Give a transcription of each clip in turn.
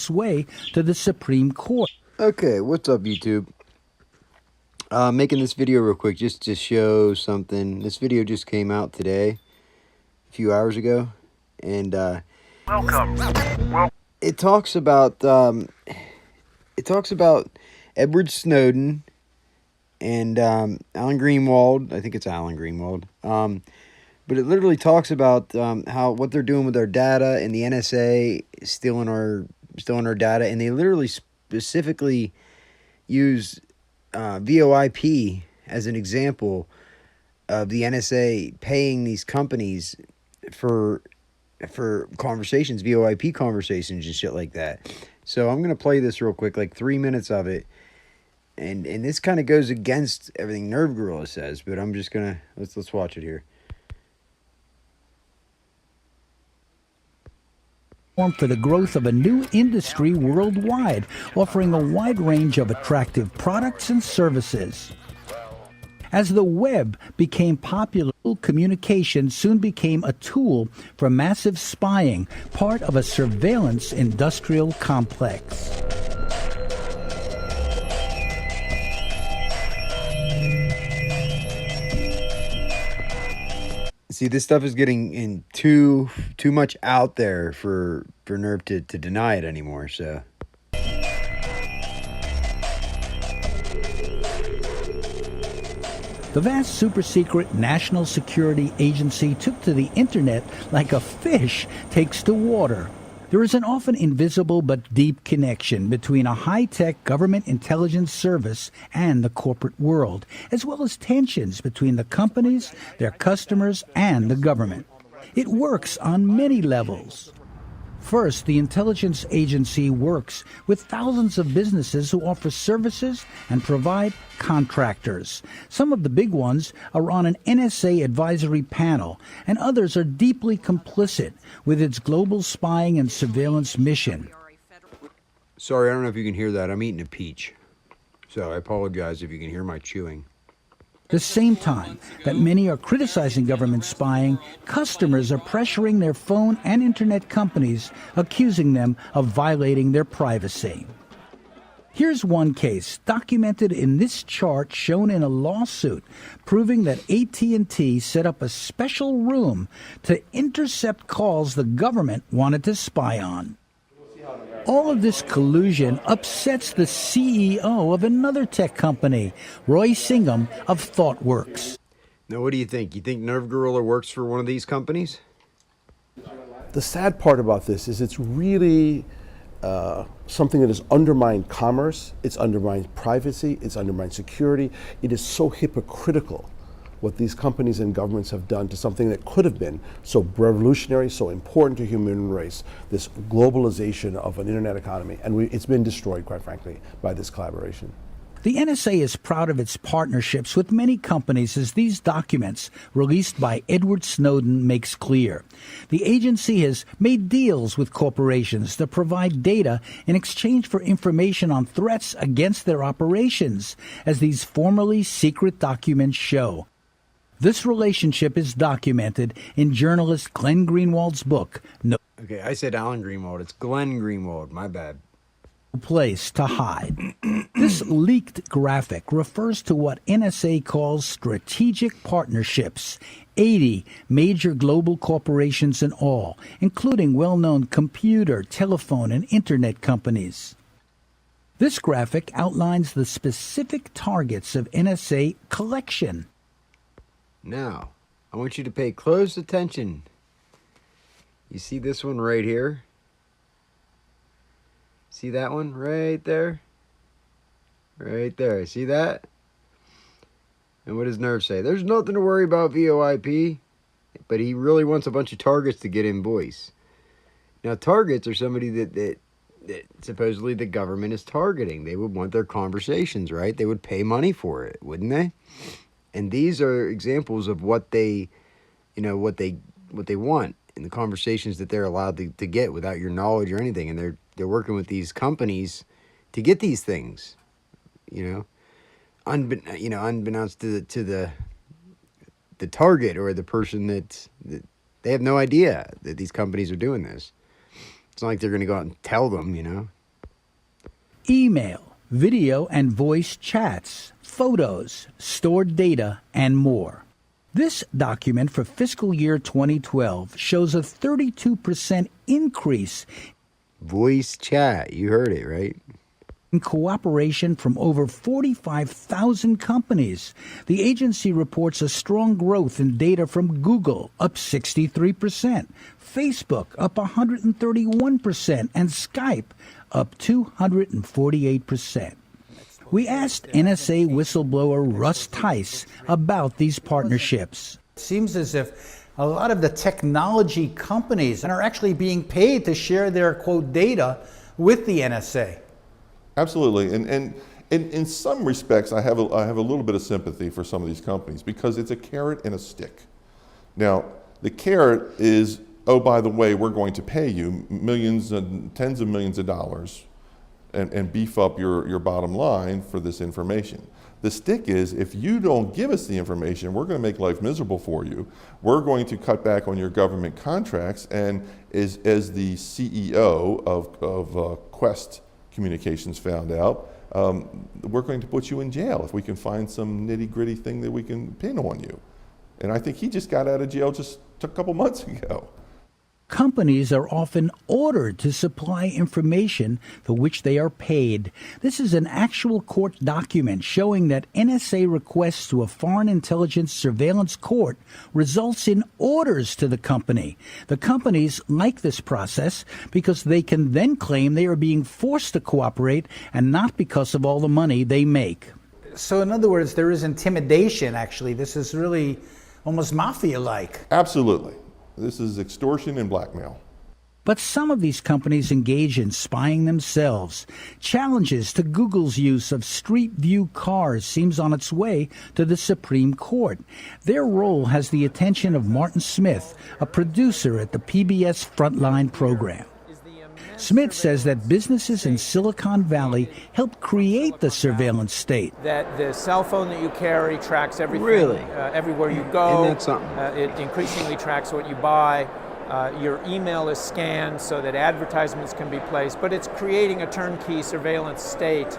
its way to the Supreme Court. Okay, what's up, YouTube? Making this video real quick just to show something. This video just came out today, a few hours ago, and it talks about Edward Snowden and Alan Greenwald. I think it's Alan Greenwald. But it literally talks about what they're doing with our data, and the NSA is stealing our data, and they literally specifically use VoIP as an example of the NSA paying these companies for conversations, VoIP conversations and shit like that. So I'm gonna play this real quick, like 3 minutes of it, and this kind of goes against everything Nerve Gorilla says, but I'm just gonna let's watch it here. For the growth of a new industry worldwide, offering a wide range of attractive products and services. As the web became popular, communication soon became a tool for massive spying, part of a surveillance industrial complex. See, this stuff is getting in too much out there for Nerve to deny it anymore, so. The vast super-secret National Security Agency took to the internet like a fish takes to water. There is an often invisible but deep connection between a high-tech government intelligence service and the corporate world, as well as tensions between the companies, their customers, and the government. It works on many levels. First, the intelligence agency works with thousands of businesses who offer services and provide contractors. Some of the big ones are on an NSA advisory panel, and others are deeply complicit with its global spying and surveillance mission. Sorry, I don't know if you can hear that. I'm eating a peach, so I apologize if you can hear my chewing. At the same time that many are criticizing government spying, customers are pressuring their phone and internet companies, accusing them of violating their privacy. Here's one case documented in this chart shown in a lawsuit proving that AT&T set up a special room to intercept calls the government wanted to spy on. All of this collusion upsets the CEO of another tech company, Roy Singham of ThoughtWorks. Now, what do you think? You think Nerve Gorilla works for one of these companies? The sad part about this is it's really something that has undermined commerce, it's undermined privacy, it's undermined security. It is so hypocritical what these companies and governments have done to something that could have been so revolutionary, so important to human race, this globalization of an internet economy. And it's been destroyed, quite frankly, by this collaboration. The NSA is proud of its partnerships with many companies, as these documents released by Edward Snowden makes clear. The agency has made deals with corporations to provide data in exchange for information on threats against their operations, as these formerly secret documents show. This relationship is documented in journalist Glenn Greenwald's book, No Okay, I said Alan Greenwald. It's Glenn Greenwald. My bad. Place to Hide. This leaked graphic refers to what NSA calls strategic partnerships, 80 major global corporations in all, including well-known computer, telephone, and internet companies. This graphic outlines the specific targets of NSA collection. Now, I want you to pay close attention. You see this one right here? See that one right there? Right there. See that? And what does Nerve say? There's nothing to worry about VoIP, but he really wants a bunch of targets to get in voice. Now, targets are somebody that supposedly the government is targeting. They would want their conversations, right? They would pay money for it, wouldn't they? And these are examples of what they want in the conversations that they're allowed to get without your knowledge or anything. And they're working with these companies to get these things, unbeknownst to the target or the person that they have no idea that these companies are doing this. It's not like they're going to go out and tell them, email, video and voice chats, photos, stored data, and more. This document for fiscal year 2012 shows a 32% increase Voice chat. You heard it, right? in cooperation from over 45,000 companies. The agency reports a strong growth in data from Google, up 63%, Facebook, up 131%, and Skype, up 248%. We asked NSA whistleblower Russ Tice about these partnerships. It seems as if a lot of the technology companies are actually being paid to share their, quote, data with the NSA. Absolutely, and in some respects, I have a little bit of sympathy for some of these companies because it's a carrot and a stick. Now, the carrot is, oh, by the way, we're going to pay you millions and tens of millions of dollars and beef up your bottom line for this information. The stick is, if you don't give us the information, we're going to make life miserable for you. We're going to cut back on your government contracts, and as the CEO of Quest Communications found out, we're going to put you in jail if we can find some nitty-gritty thing that we can pin on you. And I think he just got out of jail just a couple months ago. Companies are often ordered to supply information for which they are paid. This is an actual court document showing that NSA requests to a foreign intelligence surveillance court results in orders to the company. The companies like this process because they can then claim they are being forced to cooperate and not because of all the money they make. So in other words, there is intimidation, actually. This is really almost mafia-like. Absolutely. This is extortion and blackmail. But some of these companies engage in spying themselves. Challenges to Google's use of Street View cars seems on its way to the Supreme Court. Their role has the attention of Martin Smith, a producer at the PBS Frontline program. Smith says that businesses in Silicon Valley helped create the surveillance state. That the cell phone that you carry tracks everything, Really? Everywhere you go. Isn't that something? It increasingly tracks what you buy. Your email is scanned so that advertisements can be placed, but it's creating a turnkey surveillance state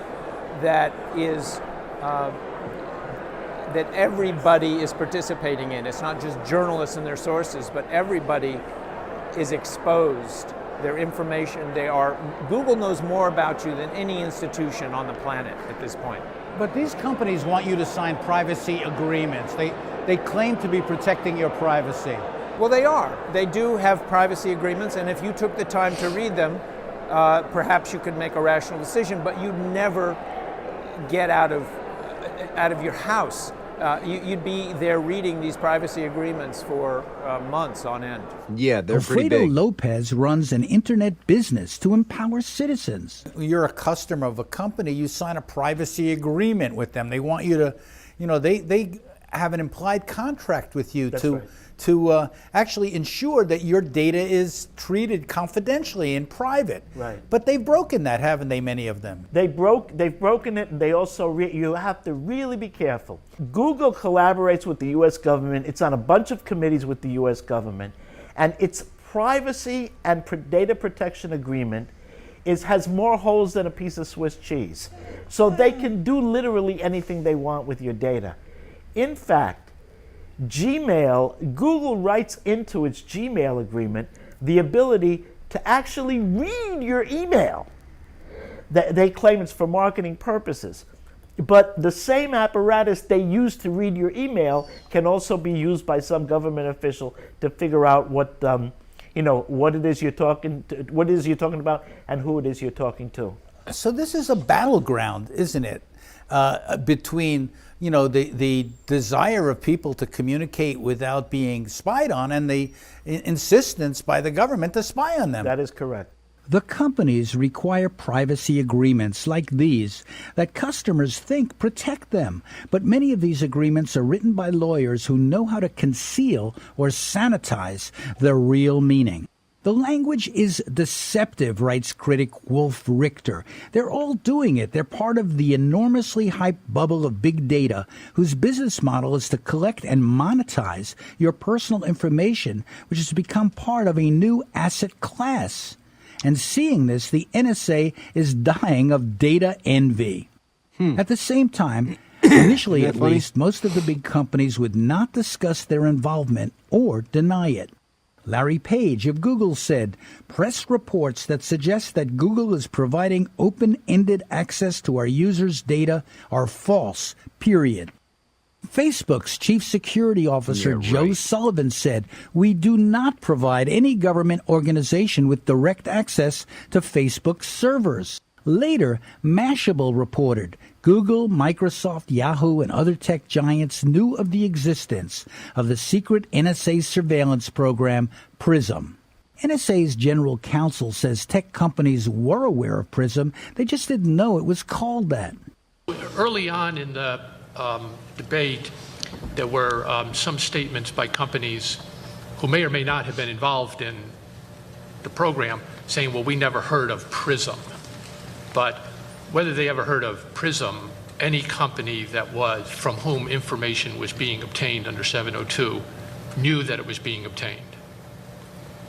that is that everybody is participating in. It's not just journalists and their sources, but everybody is exposed. Their information, Google knows more about you than any institution on the planet at this point. But these companies want you to sign privacy agreements. They claim to be protecting your privacy. Well, they are. They do have privacy agreements, and if you took the time to read them, perhaps you could make a rational decision, but you'd never get out of your house. You'd be there reading these privacy agreements for months on end. Yeah, they're pretty Alfredo big. Lopez runs an internet business to empower citizens. You're a customer of a company, you sign a privacy agreement with them. They want you to, they have an implied contract with you to actually ensure that your data is treated confidentially and private. Right. But they've broken that, haven't they, many of them? They've broken it, and they also, you have to really be careful. Google collaborates with the U.S. government. It's on a bunch of committees with the U.S. government, and its privacy and data protection agreement has more holes than a piece of Swiss cheese. So they can do literally anything they want with your data. In fact, Google writes into its Gmail agreement the ability to actually read your email. They claim it's for marketing purposes. But the same apparatus they use to read your email can also be used by some government official to figure out what it is you're talking about and who it is you're talking to. So this is a battleground, isn't it, between the desire of people to communicate without being spied on and the insistence by the government to spy on them. That is correct. The companies require privacy agreements like these that customers think protect them. But many of these agreements are written by lawyers who know how to conceal or sanitize their real meaning. The language is deceptive, writes critic Wolf Richter. They're all doing it. They're part of the enormously hyped bubble of big data, whose business model is to collect and monetize your personal information, which has become part of a new asset class. And seeing this, the NSA is dying of data envy. At the same time, initially at least, most of the big companies would not discuss their involvement or deny it. Larry Page of Google said, press reports that suggest that Google is providing open-ended access to our users' data are false, period. Facebook's chief security officer, Joe Sullivan, said, we do not provide any government organization with direct access to Facebook's servers. Later, Mashable reported Google, Microsoft, Yahoo, and other tech giants knew of the existence of the secret NSA surveillance program, PRISM. NSA's general counsel says tech companies were aware of PRISM, they just didn't know it was called that. Early on in the debate, there were some statements by companies who may or may not have been involved in the program saying, well, we never heard of PRISM. But whether they ever heard of PRISM, any company that was from whom information was being obtained under 702 knew that it was being obtained.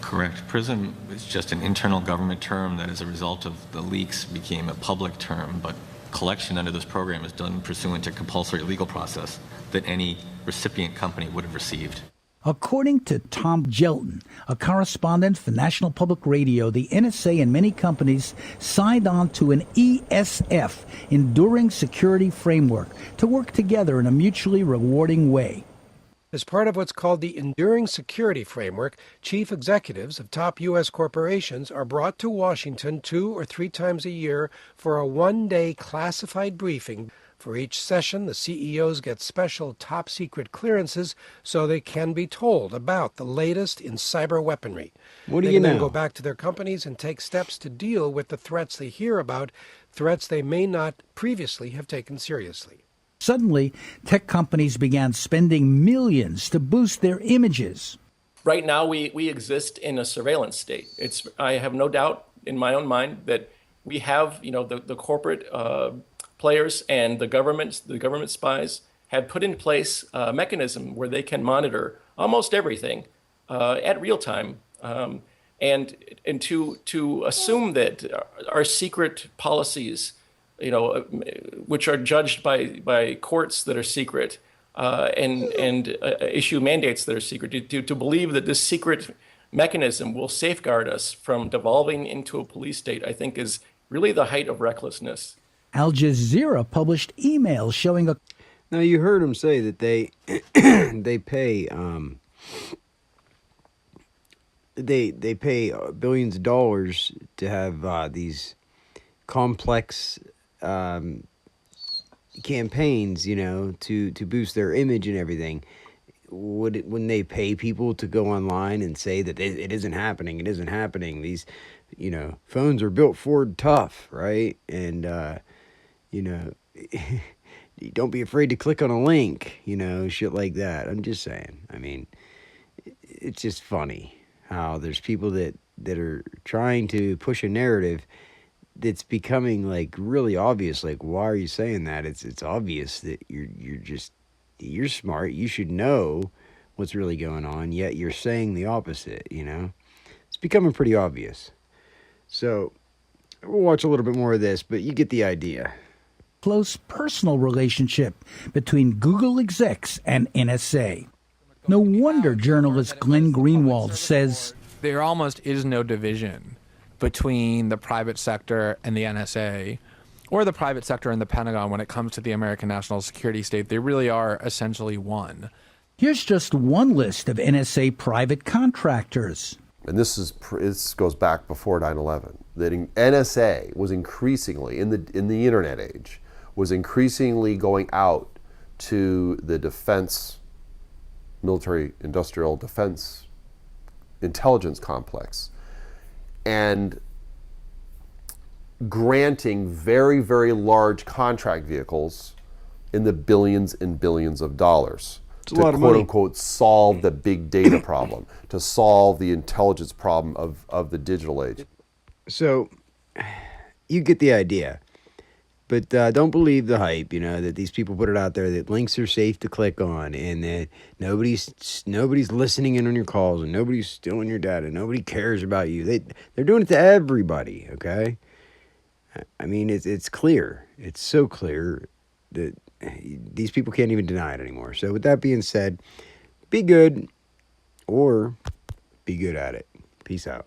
Correct. PRISM is just an internal government term that as a result of the leaks became a public term, but collection under this program is done pursuant to compulsory legal process that any recipient company would have received. According to Tom Gelton, a correspondent for National Public Radio, the NSA and many companies signed on to an ESF, Enduring Security Framework, to work together in a mutually rewarding way. As part of what's called the Enduring Security Framework, chief executives of top U.S. corporations are brought to Washington 2 or 3 times a year for a one-day classified briefing. For each session, the CEOs get special top-secret clearances so they can be told about the latest in cyber weaponry. What do They you can then know? go back to their companies and take steps to deal with the threats they hear about, threats they may not previously have taken seriously. Suddenly, tech companies began spending millions to boost their images. Right now, we exist in a surveillance state. I have no doubt in my own mind that we have, the corporate players and the government spies have put in place a mechanism where they can monitor almost everything at real time, and to assume that our secret policies, which are judged by courts that are secret, and issue mandates that are secret, to believe that this secret mechanism will safeguard us from devolving into a police state, I think is really the height of recklessness. Al Jazeera published emails showing a... Now, you heard him say that they pay they pay billions of dollars to have these complex campaigns, to boost their image and everything. Wouldn't they pay people to go online and say that it isn't happening? It isn't happening. These, phones are built Ford tough, right? And don't be afraid to click on a link, shit like that. I'm just saying. I mean, it's just funny how there's people that are trying to push a narrative that's becoming like really obvious. Like, why are you saying that? It's obvious that you're smart. You should know what's really going on, yet you're saying the opposite, It's becoming pretty obvious. So we'll watch a little bit more of this, but you get the idea. Close personal relationship between Google execs and NSA. No wonder journalist Glenn Greenwald says, there almost is no division between the private sector and the NSA, or the private sector and the Pentagon when it comes to the American national security state. They really are essentially one. Here's just one list of NSA private contractors. And this goes back before 9/11. That NSA was increasingly in the internet age was increasingly going out to the defense, military industrial defense intelligence complex and granting very, very large contract vehicles in the billions and billions of dollars to quote unquote solve the big data problem, to solve the intelligence problem of the digital age. So you get the idea. But don't believe the hype, that these people put it out there, that links are safe to click on, and that nobody's listening in on your calls, and nobody's stealing your data. Nobody cares about you. They're doing it to everybody, okay? I mean, it's clear. It's so clear that these people can't even deny it anymore. So with that being said, be good or be good at it. Peace out.